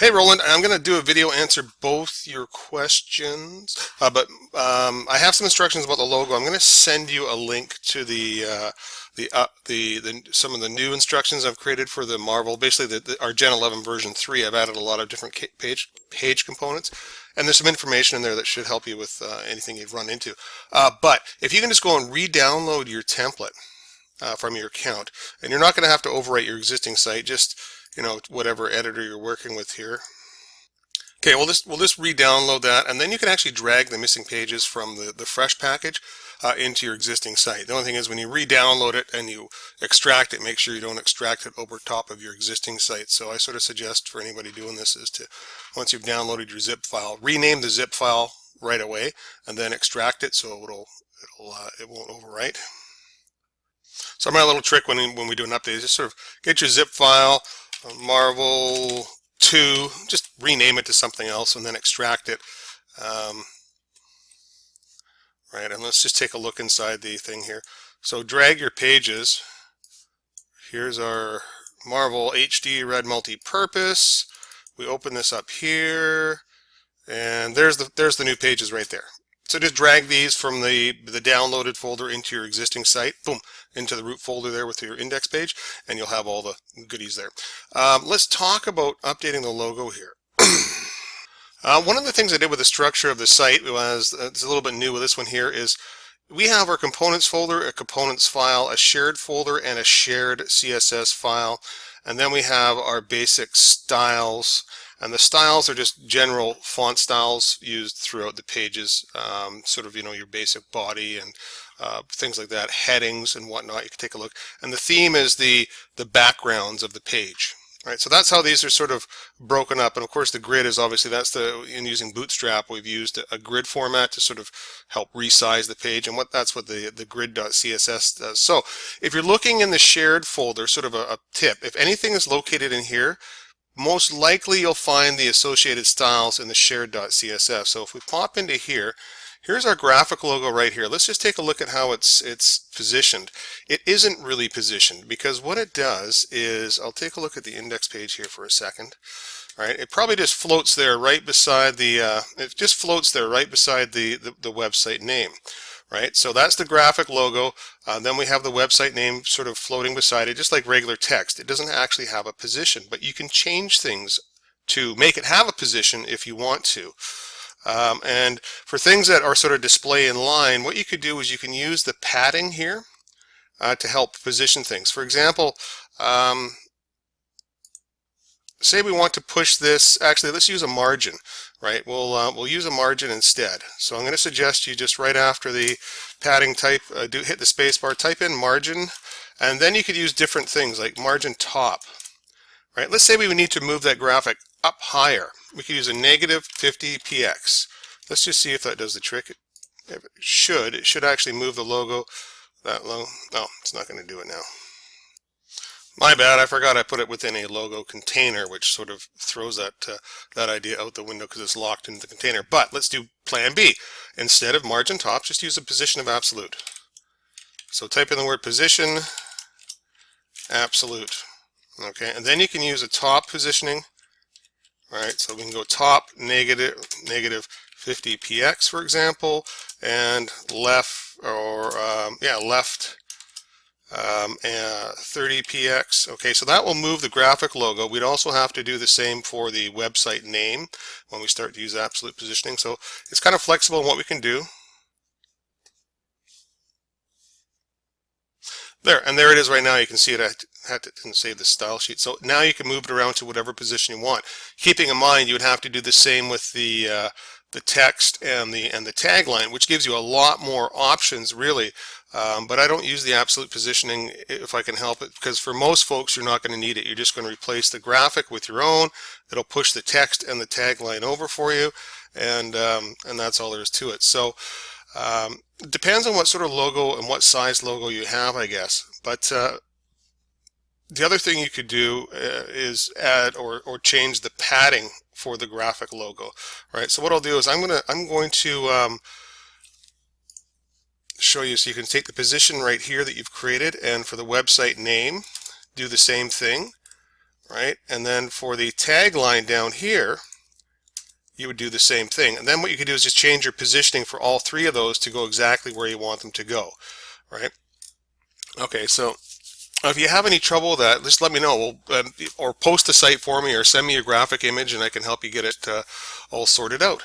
Hey Roland, I'm going to do a video answer both your questions, but I have some instructions about the logo. I'm going to send you a link to the some of the new instructions I've created for the Marvel, basically our Gen 11 version 3. I've added a lot of different page components, and there's some information in there that should help you with anything you've run into. But if you can just go and re-download your template from your account, and you're not going to have to overwrite your existing site, just whatever editor you're working with here. Okay, we'll just re-download that, and then you can actually drag the missing pages from the fresh package into your existing site. The only thing is when you re-download it and you extract it, make sure you don't extract it over top of your existing site. So I sort of suggest for anybody doing this is to, once you've downloaded your zip file, rename the zip file right away and then extract it so it won't overwrite. So my little trick when we do an update is just sort of get your zip file, Marvel 2, just rename it to something else and then extract it. Right, and let's just take a look inside the thing here. So drag your pages. Here's our Marvel HD Red Multi-Purpose. We open this up here, and there's the new pages right there. So just drag these from the downloaded folder into your existing site, boom, into the root folder there with your index page, and you'll have all the goodies there. Let's talk about updating the logo here. One of the things I did with the structure of the site was, it's a little bit new with this one here, is we have our components folder, a components file, a shared folder, and a shared CSS file. And then we have our basic styles. And the styles are just general font styles used throughout the pages, sort of, your basic body and things like that, headings and whatnot. You can take a look. And the theme is the backgrounds of the page. Right, so that's how these are sort of broken up, and of course the grid is obviously, in using Bootstrap we've used a grid format to sort of help resize the page, and that's what the grid.css does. So if you're looking in the shared folder, sort of a tip, if anything is located in here, most likely you'll find the associated styles in the shared.css. So if we pop into here, here's our graphic logo right here. Let's just take a look at how it's positioned. It isn't really positioned because what it does is, I'll take a look at the index page here for a second. All right, it probably just floats there right beside the website name. Right, so that's the graphic logo. Then we have the website name sort of floating beside it, just like regular text. It doesn't actually have a position, but you can change things to make it have a position if you want to. And for things that are sort of display in line, what you could do is you can use the padding here to help position things. For example, say we want to push this, actually let's use a margin, right? We'll use a margin instead. So I'm going to suggest you just right after the padding type, hit the space bar, type in margin, and then you could use different things like margin top. Right? Let's say we need to move that graphic up higher. We could use a -50 px. Let's just see if that does the trick. It should actually move the logo that low. No, it's not going to do it now. My bad, I forgot I put it within a logo container, which sort of throws that idea out the window because it's locked into the container. But let's do plan B. Instead of margin top, just use a position of absolute. So type in the word position, absolute. Okay, and then you can use a top positioning. All right, so we can go top negative 50 px, for example, and left, or left 30 px. Okay, so that will move the graphic logo. We'd also have to do the same for the website name when we start to use absolute positioning. So it's kind of flexible in what we can do. There it is right now. You can see it. I didn't save the style sheet. So now you can move it around to whatever position you want. Keeping in mind, you would have to do the same with the text and the tagline, which gives you a lot more options, really. But I don't use the absolute positioning if I can help it, because for most folks, you're not going to need it. You're just going to replace the graphic with your own. It'll push the text and the tagline over for you, and that's all there is to it. So. It depends on what sort of logo and what size logo you have, I guess. But the other thing you could do is add or change the padding for the graphic logo. Right. So what I'll do is I'm going to show you, so you can take the position right here that you've created, and for the website name, do the same thing. right? And then for the tagline down here, you would do the same thing. And then what you can do is just change your positioning for all three of those to go exactly where you want them to go, right? Okay, so if you have any trouble with that, just let me know. Or post a site for me or send me a graphic image and I can help you get it all sorted out.